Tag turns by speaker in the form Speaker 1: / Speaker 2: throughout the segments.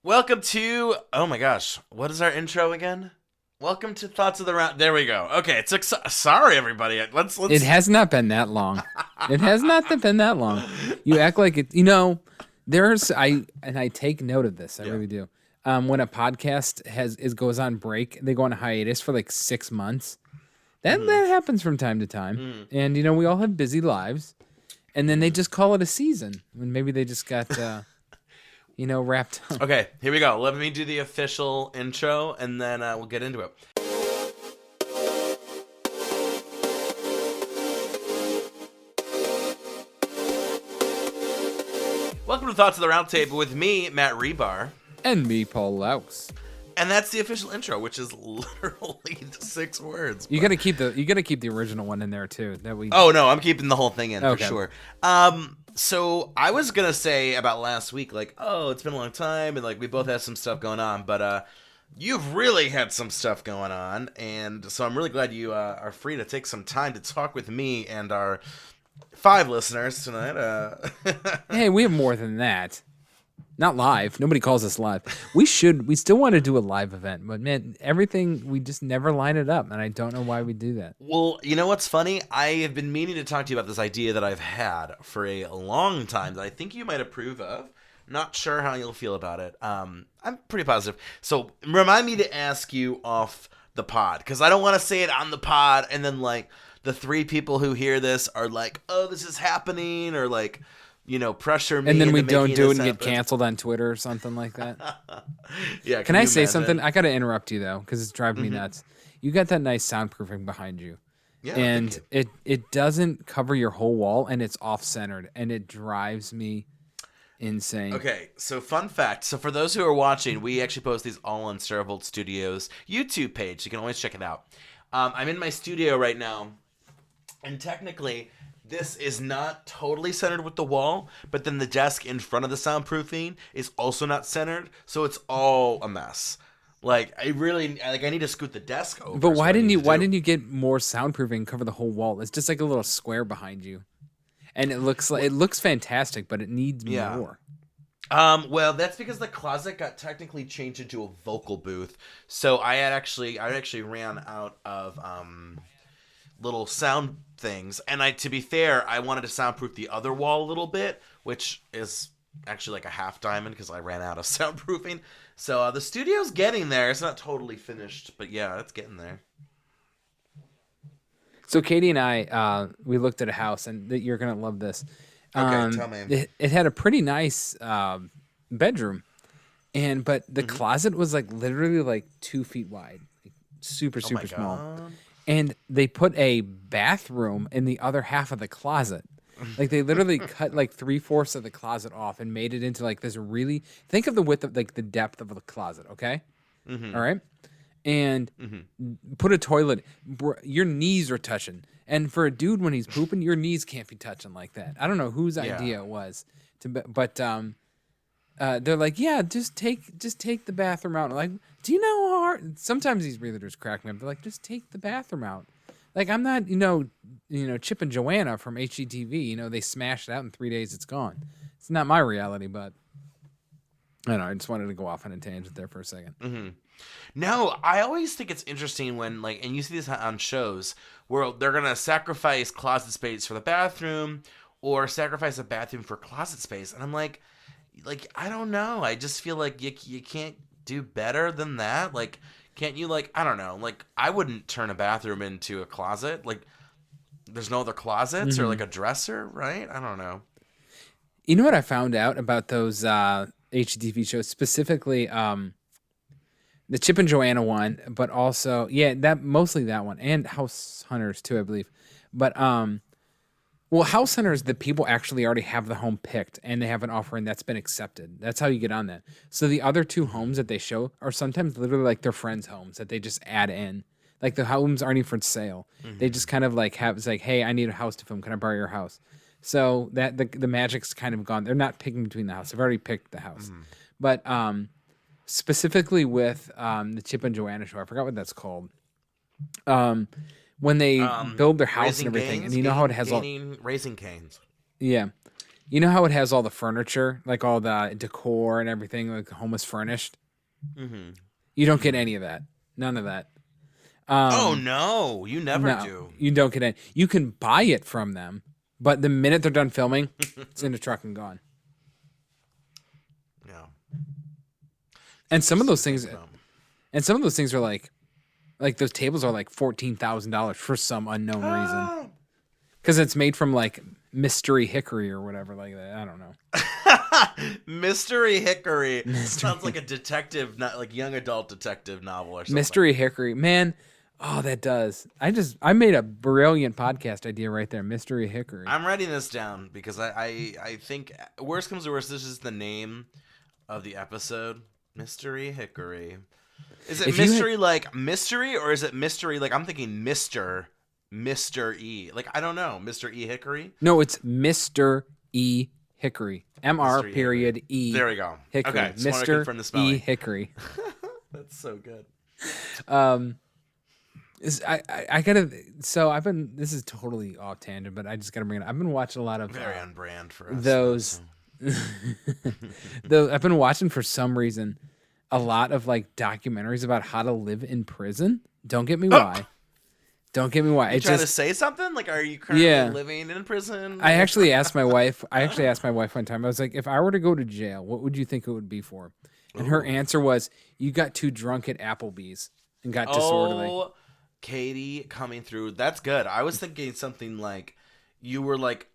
Speaker 1: Welcome to, oh my gosh, what is our intro again? Welcome to Thoughts of the Round. There we go. Okay, sorry everybody.
Speaker 2: It
Speaker 1: Let's.
Speaker 2: has not been that long. It has not been that long. You act like it. I take note of this. I
Speaker 1: Yeah.
Speaker 2: really do. When a podcast goes on break, they go on a hiatus for like 6 months. That happens from time to time, and we all have busy lives, and then they just call it a season. When maybe they just got wrapped up.
Speaker 1: Okay, here we go. Let me do the official intro, and then we'll get into it. Welcome to Thoughts of the Round Table with me, Matt Rebar.
Speaker 2: And me, Paul Laux.
Speaker 1: And that's the official intro, which is literally 6 words.
Speaker 2: You gotta keep the original one in there too.
Speaker 1: Oh no, I'm keeping the whole thing in
Speaker 2: Okay.
Speaker 1: for sure. So I was gonna say about last week, like, oh, it's been a long time, and like we both had some stuff going on, but you've really had some stuff going on, and so I'm really glad you are free to take some time to talk with me and our 5 listeners tonight.
Speaker 2: Hey, we have more than that. Not live. Nobody calls us live. We still want to do a live event, but man, we just never line it up, and I don't know why we do that.
Speaker 1: Well, you know what's funny? I have been meaning to talk to you about this idea that I've had for a long time that I think you might approve of. Not sure how you'll feel about it. I'm pretty positive. So remind me to ask you off the pod, because I don't want to say it on the pod and then like the 3 people who hear this are like, oh, this is happening, or like, pressure me.
Speaker 2: And then we
Speaker 1: into
Speaker 2: don't
Speaker 1: making
Speaker 2: do it
Speaker 1: this
Speaker 2: and get
Speaker 1: happen.
Speaker 2: canceled on Twitter or something like that.
Speaker 1: Yeah.
Speaker 2: Can I
Speaker 1: you
Speaker 2: say
Speaker 1: imagine?
Speaker 2: something? I got to interrupt you though, because it's driving me nuts. You got that nice soundproofing behind you.
Speaker 1: Yeah.
Speaker 2: And
Speaker 1: thank you.
Speaker 2: it doesn't cover your whole wall, and it's off-centered, and it drives me insane.
Speaker 1: Okay, so fun fact. So for those who are watching, we actually post these all on Servolt Studios YouTube page. You can always check it out. I'm in my studio right now, and technically, this is not totally centered with the wall, but then the desk in front of the soundproofing is also not centered, so it's all a mess. Like I need to scoot the desk over.
Speaker 2: But
Speaker 1: is
Speaker 2: why
Speaker 1: what I
Speaker 2: didn't
Speaker 1: need
Speaker 2: you
Speaker 1: to
Speaker 2: why
Speaker 1: do.
Speaker 2: didn't you get more soundproofing and cover the whole wall? It's just like a little square behind you. And it looks fantastic, but it needs
Speaker 1: Yeah.
Speaker 2: more.
Speaker 1: Well, that's because the closet got technically changed into a vocal booth. So I actually ran out of little sound things, and to be fair, I wanted to soundproof the other wall a little bit, which is actually like a half diamond because I ran out of soundproofing. So the studio's getting there. It's not totally finished, but yeah, it's getting there.
Speaker 2: So Katie and I, we looked at a house, and you're gonna love this.
Speaker 1: Okay, tell me.
Speaker 2: It had a pretty nice bedroom, but the closet was like literally like 2 feet wide, like super
Speaker 1: Oh my
Speaker 2: small.
Speaker 1: God.
Speaker 2: And they put a bathroom in the other half of the closet. Like they literally cut like 3/4 of the closet off and made it into like this really. Think of the width of like the depth of the closet. Okay, all right, and put a toilet. Your knees are touching, and for a dude when he's pooping, your knees can't be touching like that. I don't know whose idea it was, but they're like, yeah, just take the bathroom out. I'm like, do you know how hard? Sometimes these realtors crack me up. They're like, just take the bathroom out. Like I'm not, Chip and Joanna from HGTV. They smashed it out in 3 days. It's gone. It's not my reality, but I don't know. I just wanted to go off on a tangent there for a second.
Speaker 1: No, I always think it's interesting when, like, and you see this on shows where they're gonna sacrifice closet space for the bathroom, or sacrifice a bathroom for closet space, and I'm like I don't know. I just feel like you can't do better than that. Like, can't you, like, I don't know. Like, I wouldn't turn a bathroom into a closet. Like, there's no other closets or like a dresser, right? I don't know.
Speaker 2: You know what I found out about those HGTV shows, specifically the Chip and Joanna one, but also mostly that one, and House Hunters too, I believe. But well, House Hunters, the people actually already have the home picked, and they have an offer, and that's been accepted. That's how you get on that. So the other 2 homes that they show are sometimes literally like their friends' homes that they just add in. Like the homes aren't even for sale. They just kind of like it's like, hey, I need a house to film. Can I borrow your house? So that the magic's kind of gone. They're not picking between the house. They've already picked the house. But specifically with the Chip and Joanna show, I forgot what that's called. When they build their house
Speaker 1: Raising
Speaker 2: and everything,
Speaker 1: Cane's,
Speaker 2: and you know how it has all.
Speaker 1: Raising Canes.
Speaker 2: Yeah. You know how it has all the furniture, like all the decor and everything, like the home is furnished?
Speaker 1: Mm-hmm.
Speaker 2: You don't get any of that. None of that.
Speaker 1: Oh no, you never
Speaker 2: No,
Speaker 1: do.
Speaker 2: you don't get any. You can buy it from them, but the minute they're done filming, it's in the truck and gone.
Speaker 1: Yeah.
Speaker 2: And some of those
Speaker 1: Think
Speaker 2: things,
Speaker 1: about.
Speaker 2: are like those tables are like $14,000 for some unknown reason. Because it's made from like mystery hickory or whatever like that. I don't know.
Speaker 1: Mystery Hickory sounds like a detective, not like young adult detective novel or something.
Speaker 2: Mystery hickory, man. Oh, that does. I made a brilliant podcast idea right there. Mystery hickory.
Speaker 1: I'm writing this down because I think worst comes to worst, this is the name of the episode. Mystery Hickory. Is it
Speaker 2: If you
Speaker 1: mystery like mystery, or is it mystery like I'm thinking Mr. E? Like I don't know. Mr. E Hickory?
Speaker 2: No, it's Mr. E Hickory.
Speaker 1: Mr. E.
Speaker 2: Period E.
Speaker 1: There we go.
Speaker 2: Hickory.
Speaker 1: Okay, just wanted to confirm the
Speaker 2: Mr.
Speaker 1: spelling.
Speaker 2: E Hickory.
Speaker 1: That's so good.
Speaker 2: I gotta. So I've been. This is totally off tangent, but I just gotta bring it. I've been watching a lot of
Speaker 1: Very on brand for us.
Speaker 2: those. I've been watching for some reason a lot of like documentaries about how to live in prison. Don't get me why. Don't get me why.
Speaker 1: You trying to say something? Like, are you currently living in prison?
Speaker 2: I actually asked my wife. One time. I was like, if I were to go to jail, what would you think it would be for? And her answer was, you got too drunk at Applebee's and got disorderly.
Speaker 1: Oh, Katie coming through. That's good. I was thinking something like you were like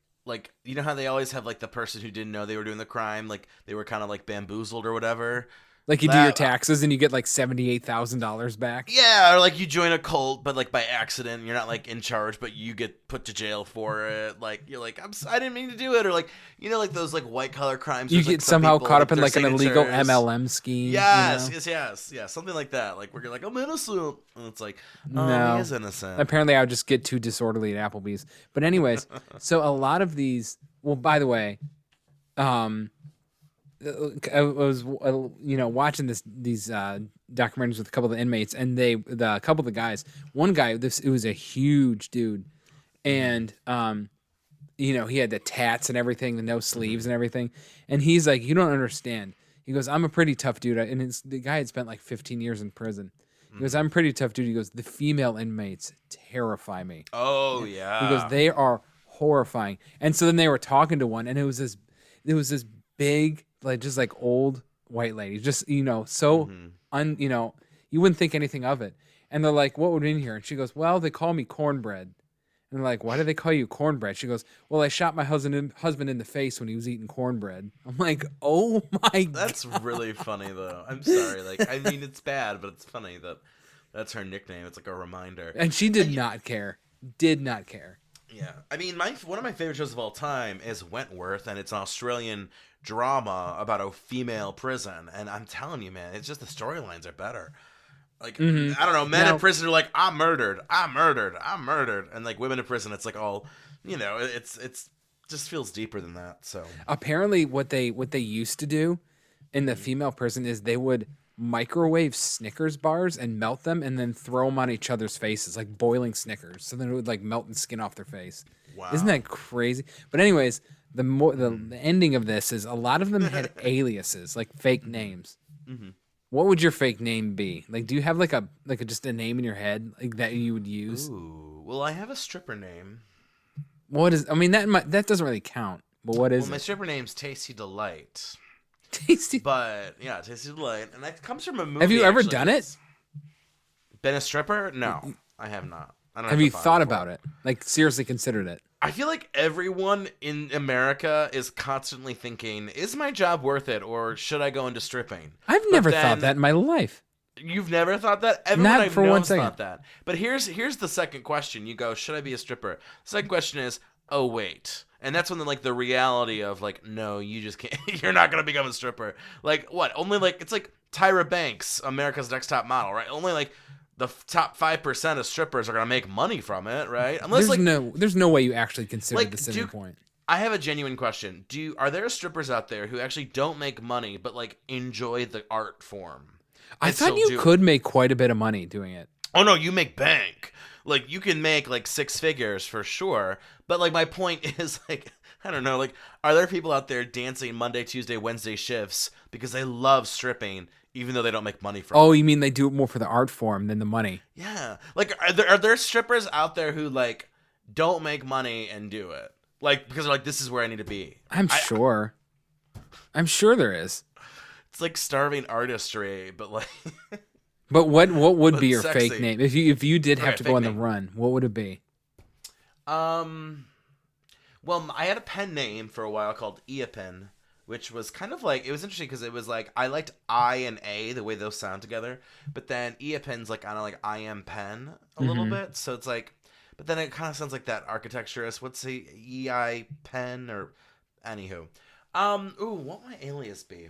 Speaker 1: you know how they always have like the person who didn't know they were doing the crime, like they were kind of like bamboozled or whatever.
Speaker 2: Like you do your taxes and you get like $78,000 back.
Speaker 1: Yeah, or like you join a cult, but like by accident, you're not like in charge, but you get put to jail for it. Like you're like, I didn't mean to do it, or like you know, like those like white collar crimes.
Speaker 2: You
Speaker 1: there's,
Speaker 2: get
Speaker 1: like, some
Speaker 2: somehow
Speaker 1: people,
Speaker 2: caught up in
Speaker 1: their
Speaker 2: like an illegal
Speaker 1: signatures.
Speaker 2: MLM scheme.
Speaker 1: Yes,
Speaker 2: you know?
Speaker 1: yes, something like that. Like where you're like, I'm innocent, and it's like,
Speaker 2: No.
Speaker 1: he is innocent.
Speaker 2: Apparently, I would just get too disorderly at Applebee's. But anyways, so a lot of these. Well, by the way, I was watching these documentaries with a couple of the inmates, and a couple of the guys. One guy, it was a huge dude, and he had the tats and everything, the no sleeves and everything, and he's like, you don't understand. He goes, I'm a pretty tough dude, and the guy had spent like 15 years in prison. He goes, I'm a pretty tough dude. He goes, the female inmates terrify me.
Speaker 1: Oh yeah.
Speaker 2: He goes, they are horrifying. And so then they were talking to one, and it was this big, like just like old white lady, just so you wouldn't think anything of it. And they're like, what would in here? And she goes, well, they call me cornbread. And they're like, why do they call you cornbread? She goes, well, I shot my husband in the face when he was eating cornbread. I'm like, oh my God.
Speaker 1: That's really funny though. I'm sorry. Like, I mean, it's bad, but it's funny that that's her nickname. It's like a reminder.
Speaker 2: And she did not care. Did not care.
Speaker 1: Yeah. I mean, one of my favorite shows of all time is Wentworth, and it's an Australian drama about a female prison. And I'm telling you, man, it's just the storylines are better. Like, I don't know, men in prison are like, I'm murdered. And like women in prison, it's like all, it's just feels deeper than that. So
Speaker 2: apparently what they used to do in the female prison is they would microwave Snickers bars and melt them and then throw them on each other's faces, like boiling Snickers. So then it would like melt the skin off their face.
Speaker 1: Wow.
Speaker 2: Isn't that crazy? But anyways, the ending of this is a lot of them had aliases, like fake names. Mm-hmm. What would your fake name be? Like, do you have like a just a name in your head like that you would use?
Speaker 1: Ooh, well, I have a stripper name.
Speaker 2: What is? I mean, that doesn't really count. But what is
Speaker 1: my
Speaker 2: it?
Speaker 1: stripper name's Tasty Delight.
Speaker 2: Tasty.
Speaker 1: But yeah, Tasty Delight, and that comes from a movie.
Speaker 2: Have you ever
Speaker 1: actually.
Speaker 2: done it?
Speaker 1: Been a stripper? No, I have not. I don't
Speaker 2: have you thought about it? Like seriously considered it?
Speaker 1: I feel like everyone in America is constantly thinking, is my job worth it, or should I go into stripping?
Speaker 2: I've never thought that in my life.
Speaker 1: You've never thought that? Everyone
Speaker 2: Not
Speaker 1: I've
Speaker 2: for 1
Speaker 1: known
Speaker 2: second.
Speaker 1: thought that. But here's the second question. You go, should I be a stripper? The second question is, oh wait. And that's when the reality of like, no, you just can't. You're not gonna become a stripper. Like what? Only like it's like Tyra Banks, America's Next Top Model, right? Only like the top 5% of strippers are gonna make money from it, right? Unless
Speaker 2: there's no way you actually considered this at any point.
Speaker 1: I have a genuine question. Are there strippers out there who actually don't make money but like enjoy the art form?
Speaker 2: I thought you could make quite a bit of money doing it.
Speaker 1: Oh no, you make bank. Like you can make like 6 figures for sure. But like my point is like I don't know. Like, are there people out there dancing Monday, Tuesday, Wednesday shifts because they love stripping, even though they don't make money from
Speaker 2: Oh,
Speaker 1: it?
Speaker 2: you mean they do it more for the art form than the money?
Speaker 1: Yeah. Like, are there strippers out there who like don't make money and do it? Like, because they're like, this is where I need to be.
Speaker 2: I'm
Speaker 1: I
Speaker 2: sure. I'm sure there is.
Speaker 1: It's like starving artistry, but like,
Speaker 2: But what would be
Speaker 1: but
Speaker 2: your fake
Speaker 1: sexy.
Speaker 2: name if you did have
Speaker 1: Okay,
Speaker 2: to go
Speaker 1: fake
Speaker 2: on the
Speaker 1: name.
Speaker 2: run? What would it be?
Speaker 1: Um. Well, I had a pen name for a while called Eapen, which was kind of like, it was interesting because it was like I liked I and A the way those sound together, but then Eapen's like kind of like I am pen a little
Speaker 2: Mm-hmm.
Speaker 1: bit, so it's like, but then it kind of sounds like that architecturist. What's the EI pen or anywho? Ooh, what would my alias be?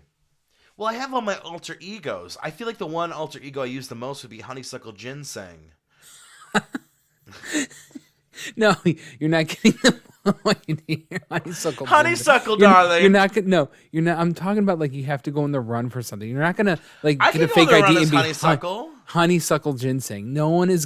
Speaker 1: Well, I have all my alter egos. I feel like the one alter ego I use the most would be Honeysuckle Ginseng.
Speaker 2: No, you're not getting the what you need. Honeysuckle.
Speaker 1: Honeysuckle,
Speaker 2: You're
Speaker 1: darling.
Speaker 2: not gonna. No, you're not. I'm talking about like you have to go on the run for something. You're not gonna like
Speaker 1: I
Speaker 2: get a
Speaker 1: can go on
Speaker 2: fake
Speaker 1: the run
Speaker 2: ID
Speaker 1: as
Speaker 2: and be
Speaker 1: Honeysuckle.
Speaker 2: honeysuckle ginseng. No one is.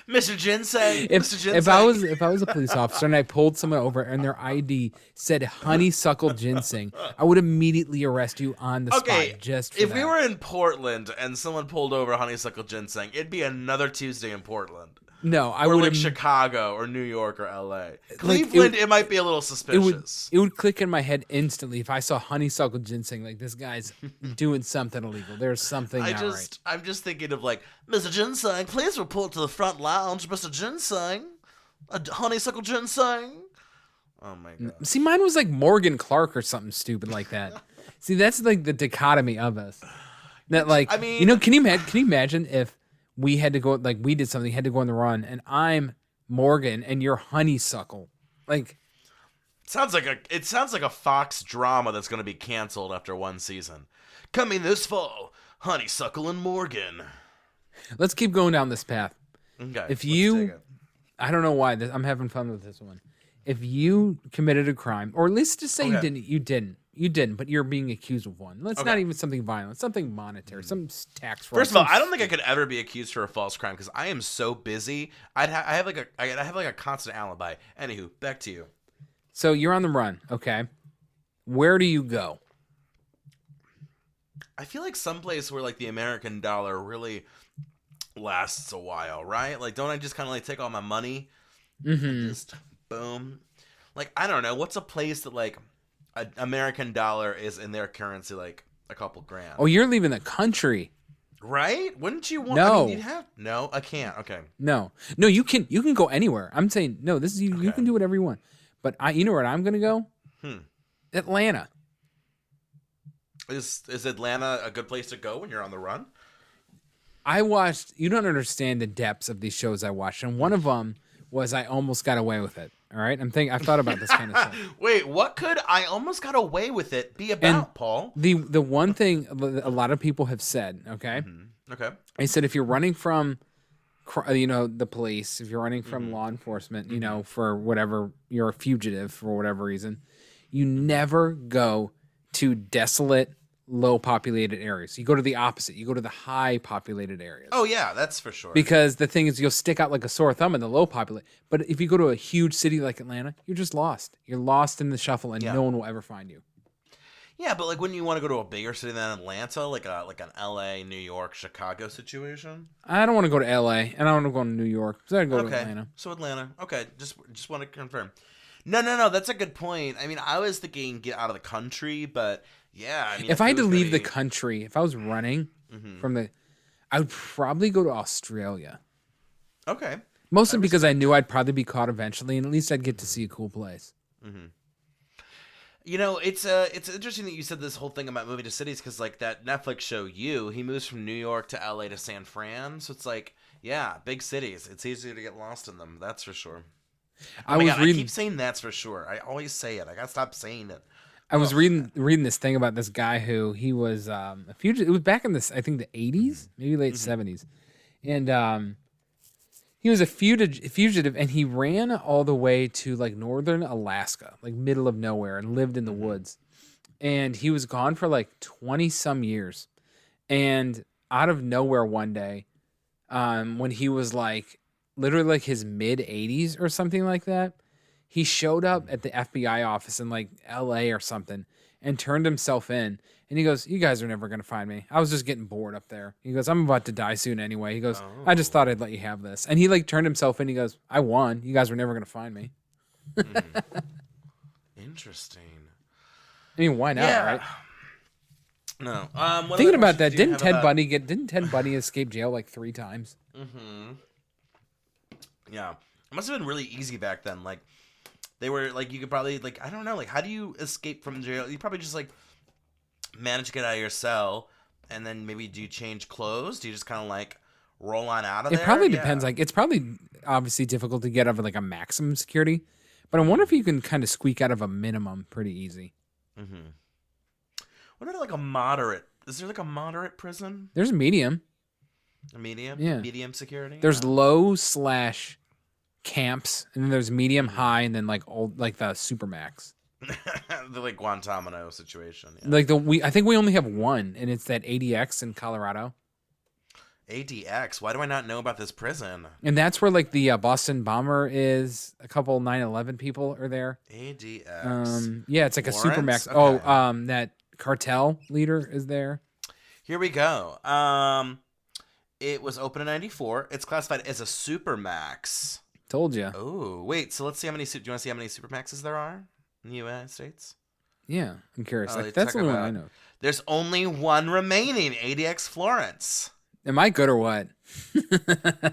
Speaker 1: Mr. Ginseng. Mr.
Speaker 2: If I
Speaker 1: Ginseng.
Speaker 2: was a police officer and I pulled someone over and their ID said honeysuckle ginseng, I would immediately arrest you on the
Speaker 1: Okay,
Speaker 2: spot just for
Speaker 1: if
Speaker 2: that.
Speaker 1: we were in Portland and someone pulled over Honeysuckle Ginseng, it'd be another Tuesday in Portland.
Speaker 2: No, I
Speaker 1: Or
Speaker 2: would
Speaker 1: like
Speaker 2: have.
Speaker 1: Chicago or New York or LA.
Speaker 2: Like,
Speaker 1: Cleveland, it might be a little
Speaker 2: it would
Speaker 1: suspicious.
Speaker 2: it would click in my head instantly if I saw honeysuckle ginseng. Like this guy's doing something illegal. There's something not right.
Speaker 1: I'm just thinking of like, Mr. Ginseng, please report to the front lounge, Mr. Ginseng. A honeysuckle ginseng. Oh my god.
Speaker 2: See, mine was like Morgan Clark or something stupid like that. See, that's like the dichotomy of us. That like,
Speaker 1: I mean,
Speaker 2: can you imagine if we had to go like we did something, had to go on the run, and I'm Morgan and you're Honeysuckle, like.
Speaker 1: it sounds like a Fox drama that's going to be canceled after one season. Coming this fall, Honeysuckle and Morgan.
Speaker 2: Let's keep going down this path.
Speaker 1: Okay.
Speaker 2: If
Speaker 1: let's
Speaker 2: you,
Speaker 1: take it.
Speaker 2: I don't know why I'm having fun with this one. If you committed a crime, or at least just say
Speaker 1: Okay.
Speaker 2: you didn't, but you're being accused of one. Let's
Speaker 1: Okay.
Speaker 2: not even something violent, something monetary, some tax fraud.
Speaker 1: First of all,
Speaker 2: some
Speaker 1: I don't think I could ever be accused for a false crime because I am so busy. I have like a constant alibi. Anywho, back to you.
Speaker 2: So you're on the run, okay? Where do you go?
Speaker 1: I feel like someplace where like the American dollar really lasts a while, right? Like, don't I just kind of like take all my money and just boom? Like, I don't know. What's a place that like an American dollar is in their currency like a couple grand?
Speaker 2: Oh, you're leaving the country.
Speaker 1: Right? Wouldn't you want?
Speaker 2: No.
Speaker 1: I mean, you'd have. No, I can't. Okay.
Speaker 2: No, you can go anywhere. I'm saying no. This is you. You
Speaker 1: Okay.
Speaker 2: can do whatever you want. But you know where I'm gonna go? Atlanta.
Speaker 1: Is Atlanta a good place to go when you're on the run?
Speaker 2: I watched. You don't understand the depths of these shows I watched, and one of them was I almost got away with it. All right, I've thought about this kind of stuff.
Speaker 1: Wait, what could I almost got away with it be about, Paul?
Speaker 2: The one thing a lot of people have said, okay,
Speaker 1: Okay.
Speaker 2: they said if you're running from, the police, if you're running from law enforcement, for whatever you're a fugitive for whatever reason, you never go to desolate, low populated areas. You go to the opposite. You go to the high populated areas.
Speaker 1: Oh yeah, that's for sure.
Speaker 2: Because the thing is, you'll stick out like a sore thumb in the low populate. But if you go to a huge city like Atlanta, you're just lost. You're lost in the shuffle, and
Speaker 1: Yeah.
Speaker 2: no one will ever find you.
Speaker 1: Yeah, but like, wouldn't you want to go to a bigger city than Atlanta, like an LA, New York, Chicago situation?
Speaker 2: I don't want to go to LA, and I don't want to go to New York, so I'd go to
Speaker 1: Okay,
Speaker 2: Atlanta.
Speaker 1: so Atlanta. Okay, just want to confirm. No, that's a good point. I mean, I was thinking get out of the country, but yeah, I mean,
Speaker 2: If I had
Speaker 1: it
Speaker 2: to
Speaker 1: was gonna
Speaker 2: leave the
Speaker 1: be-
Speaker 2: country, if I was running I would probably go to Australia.
Speaker 1: Okay.
Speaker 2: Mostly because I knew I'd probably be caught eventually, and at least I'd get to see a cool place.
Speaker 1: You know, it's interesting that you said this whole thing about moving to cities because like that Netflix show, he moves from New York to LA to San Fran, so it's like, yeah, big cities. It's easier to get lost in them. That's for sure.
Speaker 2: I was
Speaker 1: I
Speaker 2: reading.
Speaker 1: keep saying that's for sure. I always say it. I gotta stop saying it.
Speaker 2: I was reading this thing about this guy who he was a fugitive. It was back in I think the 80s, maybe late 70s, and he was a fugitive, and he ran all the way to like northern Alaska, like middle of nowhere, and lived in the woods. And he was gone for like 20 some years, and out of nowhere one day, when he was like literally like his mid 80s or something like that, He showed up at the FBI office in like LA or something and turned himself in. And he goes, "You guys are never going to find me. I was just getting bored up there." He goes, "I'm about to die soon anyway." He goes, "I just thought I'd let you have this." And he like turned himself in. He goes, "I won. You guys were never going to find me."
Speaker 1: Interesting.
Speaker 2: I mean, why not, right?
Speaker 1: No.
Speaker 2: Thinking about that, didn't Ted Bundy escape jail like 3 times?
Speaker 1: Yeah. It must have been really easy back then. Like, they were, like, you could probably, like, I don't know, like, how do you escape from jail? You probably just, like, manage to get out of your cell, and then maybe do you change clothes? Do you just kind of, like, roll on out of there?
Speaker 2: It probably depends. Like, it's probably obviously difficult to get out of, like, a maximum security, but I wonder if you can kind of squeak out of a minimum pretty easy.
Speaker 1: What about, like, a moderate? Is there, like, a moderate prison?
Speaker 2: There's a medium.
Speaker 1: A medium?
Speaker 2: Yeah.
Speaker 1: Medium security?
Speaker 2: There's low / camps, and then there's medium, high, and then like old, like the supermax.
Speaker 1: The like Guantanamo situation. Yeah.
Speaker 2: Like I think we only have one, and it's that ADX in Colorado.
Speaker 1: ADX. Why do I not know about this prison?
Speaker 2: And that's where like the Boston bomber is. A couple 9/11 people are there.
Speaker 1: ADX.
Speaker 2: Yeah, it's like
Speaker 1: Lawrence?
Speaker 2: a supermax. Okay. That cartel leader is there.
Speaker 1: Here we go. It was open in '94. It's classified as a supermax.
Speaker 2: Told you.
Speaker 1: Oh, wait. So let's see how many. Do you want to see how many supermaxes there are in the United States?
Speaker 2: Yeah, I'm curious. Like, that's the only one I know.
Speaker 1: There's only one remaining. ADX Florence.
Speaker 2: Am I good or what?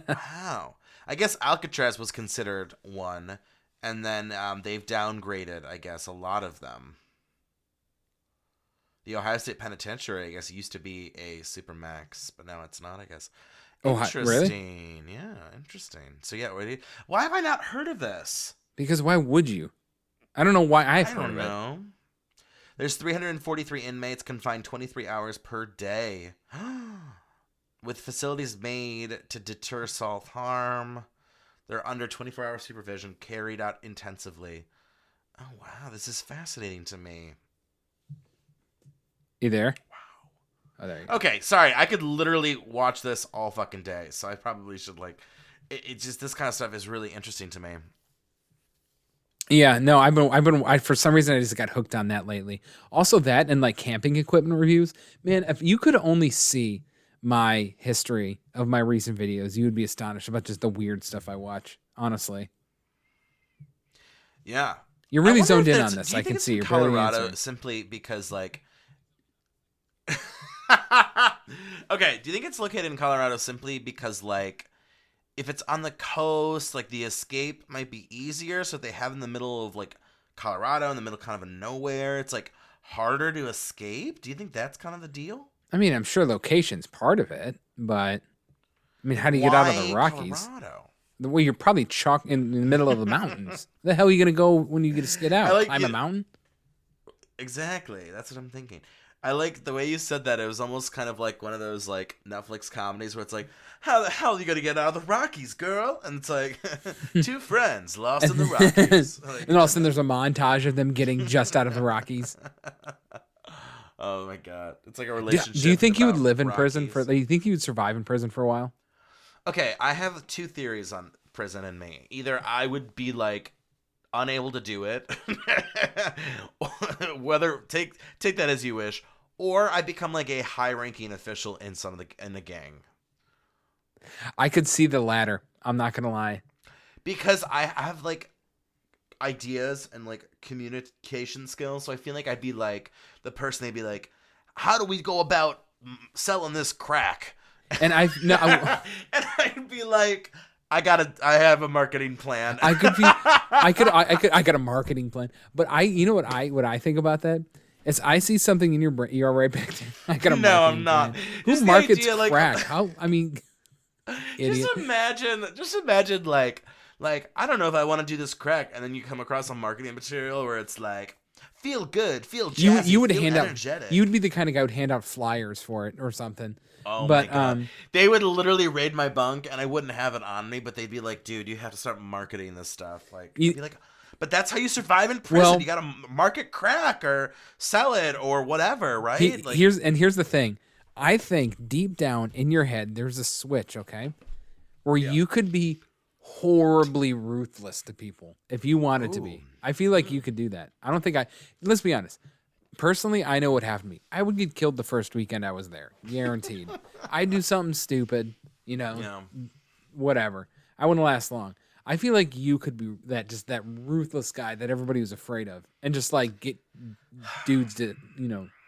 Speaker 1: Wow. I guess Alcatraz was considered one, and then they've downgraded, I guess, a lot of them. The Ohio State Penitentiary, I guess, used to be a supermax, but now it's not, I guess. Interesting.
Speaker 2: Really?
Speaker 1: Yeah, interesting. So, yeah, why have I not heard of this?
Speaker 2: Because why would you? I don't know why I've heard of it.
Speaker 1: I don't know. There's 343 inmates confined 23 hours per day. With facilities made to deter self-harm. They're under 24-hour supervision, carried out intensively. Oh, wow. This is fascinating to me.
Speaker 2: You there?
Speaker 1: Wow.
Speaker 2: Oh, there you go.
Speaker 1: Okay, sorry. I could literally watch this all fucking day, so I probably should, like... It's just, this kind of stuff is really interesting to me.
Speaker 2: Yeah, no, I for some reason I just got hooked on that lately. Also that and like camping equipment reviews. Man, if you could only see my history of my recent videos, you would be astonished about just the weird stuff I watch, honestly.
Speaker 1: Yeah.
Speaker 2: You're really zoned in on this. I can see you're
Speaker 1: Colorado simply because, like... Okay, do you think it's located in Colorado simply because, like, if it's on the coast, like, the escape might be easier, so if they have in the middle of, like, Colorado, in the middle kind of nowhere, it's, like, harder to escape? Do you think that's kind of the deal?
Speaker 2: I mean, I'm sure location's part of it, but I mean, how do you get out of the Rockies?
Speaker 1: Colorado?
Speaker 2: Well, you're probably in the middle of the mountains. The hell are you gonna go when you get to skid out? Climb a mountain?
Speaker 1: Exactly. That's what I'm thinking. I like the way you said that. It was almost kind of like one of those like Netflix comedies where it's like, how the hell are you gonna get out of the Rockies, girl? And it's like, 2 friends lost in the Rockies. Like,
Speaker 2: and all of a sudden there's a montage of them getting just out of the Rockies.
Speaker 1: Oh my god, it's like a relationship.
Speaker 2: Do you think you would live in prison do you think you would survive in prison for a while?
Speaker 1: Okay, I have 2 theories on prison and me. Either I would be like unable to do it, whether take that as you wish, or I become like a high-ranking official in the gang.
Speaker 2: I could see the latter. I'm not gonna lie,
Speaker 1: because I have like ideas and like communication skills, so I feel like I'd be like the person. They'd be like, "How do we go about selling this crack?"
Speaker 2: And
Speaker 1: and I'd be like, I have a marketing plan.
Speaker 2: I got a marketing plan. But you know what I think about that? Is I see something in your brain. You're right back there. I got a marketing
Speaker 1: No, I'm not.
Speaker 2: Plan. Who markets crack? Like, how? I mean, idiot.
Speaker 1: Just imagine like I don't know if I want to do this crack, and then you come across some marketing material where it's like, feel good, feel jazzy,
Speaker 2: you would
Speaker 1: feel
Speaker 2: hand
Speaker 1: energetic.
Speaker 2: out. You'd be the kind of guy who'd hand out flyers for it or something.
Speaker 1: Oh my god! They would literally raid my bunk, and I wouldn't have it on me, but they'd be like, "Dude, you have to start marketing this stuff." Like, I'd be like, but that's how you survive in prison.
Speaker 2: Well,
Speaker 1: you got to market crack or sell it or whatever, right?
Speaker 2: Here's the thing. I think deep down in your head, there's a switch, okay, where you could be horribly ruthless to people if you wanted to
Speaker 1: Ooh.
Speaker 2: be. I feel like you could do that. I don't think let's be honest. Personally, I know what happened to me. I would get killed the first weekend I was there. Guaranteed. I'd do something stupid,
Speaker 1: Yeah.
Speaker 2: whatever. I wouldn't last long. I feel like you could be that ruthless guy that everybody was afraid of and just like get dudes to,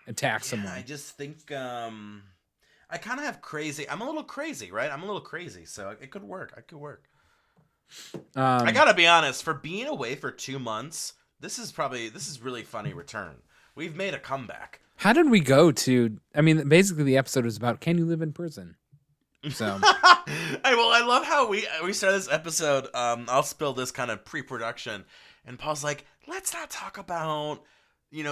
Speaker 2: attack someone.
Speaker 1: I just think I kind of have crazy. I'm a little crazy, right? I'm a little crazy, so it could work. I could work. I gotta be honest. For being away for 2 months, this is really funny return. We've made a comeback.
Speaker 2: How did we go to? I mean, basically the episode was about can you live in prison? So,
Speaker 1: I love how we started this episode. I'll spill this kind of pre-production, and Paul's like, "Let's not talk about,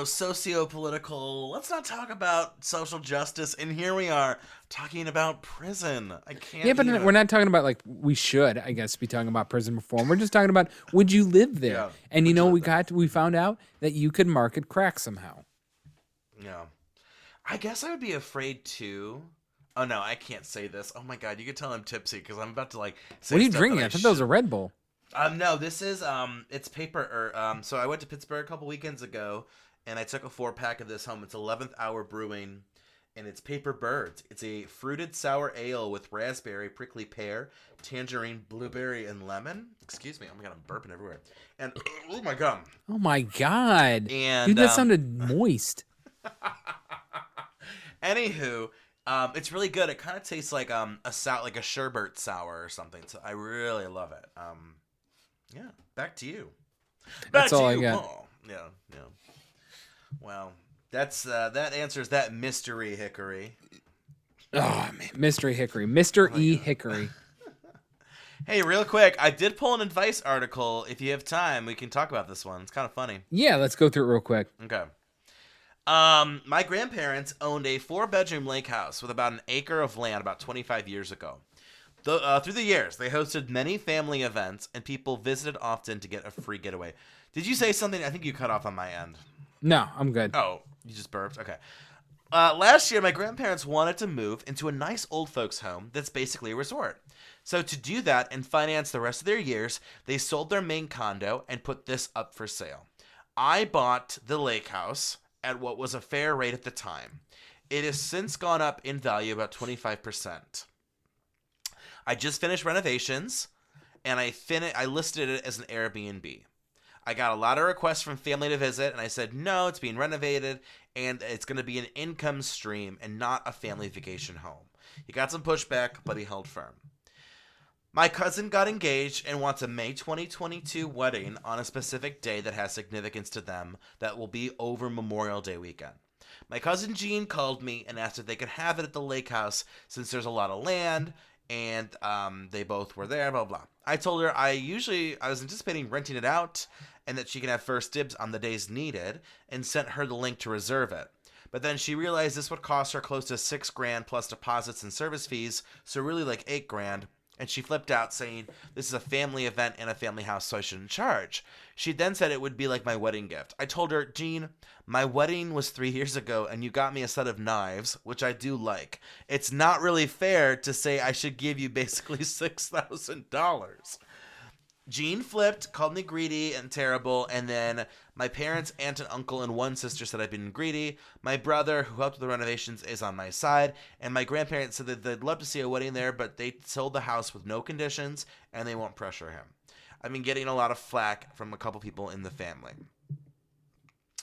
Speaker 1: socio-political. Let's not talk about social justice." And here we are talking about prison. I can't.
Speaker 2: Yeah, but we're not talking about like we should, I guess, be talking about prison reform. We're just talking about would you live there?
Speaker 1: Yeah,
Speaker 2: and we found out that you could market crack somehow.
Speaker 1: Yeah, I guess I would be afraid too. Oh no, I can't say this. Oh my god, you can tell I'm tipsy because I'm about to like say
Speaker 2: what are you
Speaker 1: stuff
Speaker 2: drinking?
Speaker 1: that
Speaker 2: I thought that was a Red Bull.
Speaker 1: No, this is it's paper. So I went to Pittsburgh a couple weekends ago, and I took a 4-pack of this home. It's 11th Hour Brewing, and it's Paper Birds. It's a fruited sour ale with raspberry, prickly pear, tangerine, blueberry, and lemon. Excuse me, oh my god, I'm burping everywhere. And oh my god.
Speaker 2: Oh my god.
Speaker 1: And
Speaker 2: dude, that sounded moist.
Speaker 1: Anywho, it's really good. It kind of tastes like like a sherbet sour or something. So I really love it. Yeah, back to you.
Speaker 2: That's all I got.
Speaker 1: Paul. Yeah. Well, that answers that mystery, Hickory.
Speaker 2: Oh man, Mystery Hickory, Mr. E. Hickory.
Speaker 1: Hey, real quick, I did pull an advice article. If you have time, we can talk about this one. It's kind of funny.
Speaker 2: Yeah, let's go through it real quick.
Speaker 1: Okay. My grandparents owned a 4-bedroom lake house with about an acre of land about 25 years ago. Through the years, they hosted many family events, and people visited often to get a free getaway. Did you say something? I think you cut off on my end.
Speaker 2: No, I'm good.
Speaker 1: Oh, you just burped? Okay. Last year, my grandparents wanted to move into a nice old folks' home that's basically a resort. So to do that and finance the rest of their years, they sold their main condo and put this up for sale. I bought the lake house at what was a fair rate at the time. It has since gone up in value about 25%. I just finished renovations, and I listed it as an Airbnb. I got a lot of requests from family to visit, and I said, no, it's being renovated, and it's going to be an income stream and not a family vacation home. He got some pushback, but he held firm. My cousin got engaged and wants a May 2022 wedding on a specific day that has significance to them that will be over Memorial Day weekend. My cousin Jean called me and asked if they could have it at the lake house since there's a lot of land, and they both were there, blah, blah. I told her I was anticipating renting it out and that she can have first dibs on the days needed, and sent her the link to reserve it. But then she realized this would cost her close to $6,000 plus deposits and service fees, so really like $8,000. And she flipped out, saying, this is a family event in a family house, so I shouldn't charge. She then said it would be like my wedding gift. I told her, Jean, my wedding was 3 years ago, and you got me a set of knives, which I do like. It's not really fair to say I should give you basically $6,000. Jean flipped, called me greedy and terrible, and then my parents, aunt and uncle, and one sister said I've been greedy. My brother, who helped with the renovations, is on my side, and my grandparents said that they'd love to see a wedding there, but they sold the house with no conditions, and they won't pressure him. I've been getting a lot of flack from a couple people in the family.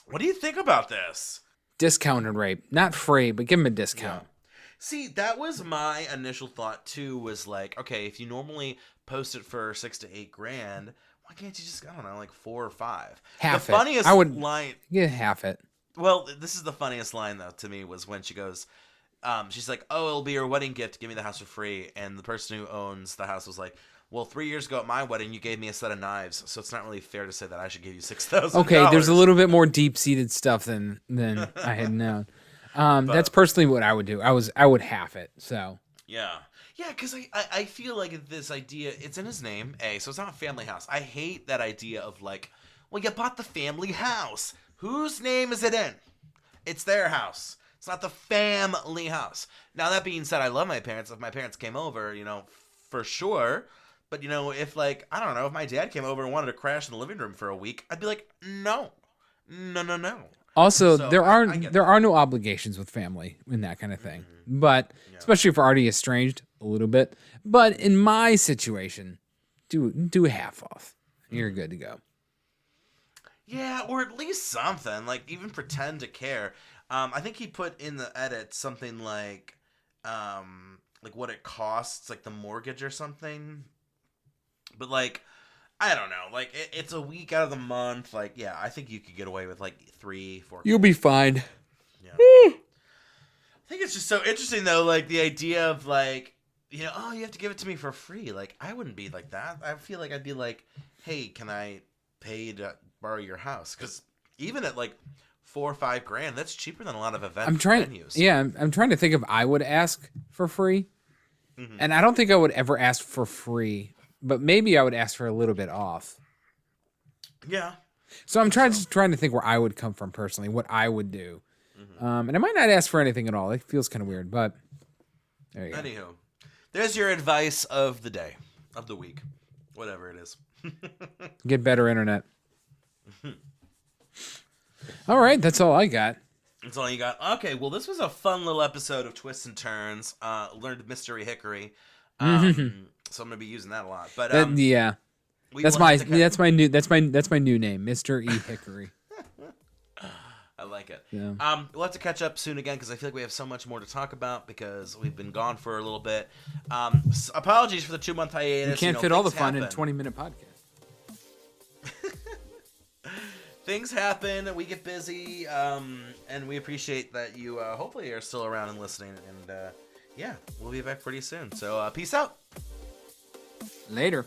Speaker 1: What do you think about this?
Speaker 2: Discounted rate. Not free, but give him a discount.
Speaker 1: Yeah. See, that was my initial thought, too, was like, okay, if you normally post it for $6,000 to $8,000, why can't you just, I don't know, like 4 or 5?
Speaker 2: Half
Speaker 1: the
Speaker 2: it.
Speaker 1: funniest
Speaker 2: I would
Speaker 1: line.
Speaker 2: Yeah, half it.
Speaker 1: Well, this is the funniest line though to me was when she goes, she's like, "Oh, it'll be your wedding gift. Give me the house for free." And the person who owns the house was like, "Well, 3 years ago at my wedding, you gave me a set of knives, so it's not really fair to say that I should give you $6,000."
Speaker 2: Okay, there's a little bit more deep-seated stuff than I had known. That's personally what I would do. I would half it. So
Speaker 1: yeah. Yeah, because I feel like this idea, it's in his name, A, so it's not a family house. I hate that idea of like, well, you bought the family house. Whose name is it in? It's their house. It's not the family house. Now, that being said, I love my parents. If my parents came over, for sure. But if like I don't know, if my dad came over and wanted to crash in the living room for a week, I'd be like, no, no, no, no.
Speaker 2: Also,
Speaker 1: So
Speaker 2: there
Speaker 1: I get that.
Speaker 2: are no obligations with family in that kind of thing. But
Speaker 1: Yeah.
Speaker 2: especially if we're already estranged a little bit. But in my situation, do a half off. You're good to go.
Speaker 1: Yeah, or at least something. Like even pretend to care. I think he put in the edit something like what it costs, like the mortgage or something. But like I don't know. Like it's a week out of the month. Like yeah, I think you could get away with like 3, 4.
Speaker 2: You'll be fine.
Speaker 1: Yeah. I think it's just so interesting though. Like the idea of like oh, you have to give it to me for free. Like I wouldn't be like that. I feel like I'd be like, hey, can I pay to borrow your house? Because even at like $4 or $5 grand, that's cheaper than a lot of venues.
Speaker 2: Yeah, I'm trying to think if I would ask for free.
Speaker 1: Mm-hmm.
Speaker 2: And I don't think I would ever ask for free, but maybe I would ask for a little bit off.
Speaker 1: Yeah.
Speaker 2: So I'm trying to think where I would come from personally, what I would do. And I might not ask for anything at all. It feels kind of weird, but there you go.
Speaker 1: Anywho, there's your advice of the day, of the week, whatever it is.
Speaker 2: Get better internet. All right, that's all I got.
Speaker 1: That's all you got. Okay, well, this was a fun little episode of Twists and Turns. Learned Mystery Hickory. So I'm gonna be using that a lot. But
Speaker 2: Yeah, that's my new name, Mr. E. Hickory.
Speaker 1: I like it.
Speaker 2: Yeah.
Speaker 1: We'll have to catch up soon again because I feel like we have so much more to talk about because we've been gone for a little bit. Apologies for the 2-month hiatus.
Speaker 2: You can't fit all the fun
Speaker 1: happen.
Speaker 2: in a 20-minute podcast.
Speaker 1: Things happen. We get busy, and we appreciate that you hopefully are still around and listening. And yeah, we'll be back pretty soon. So peace out.
Speaker 2: Later.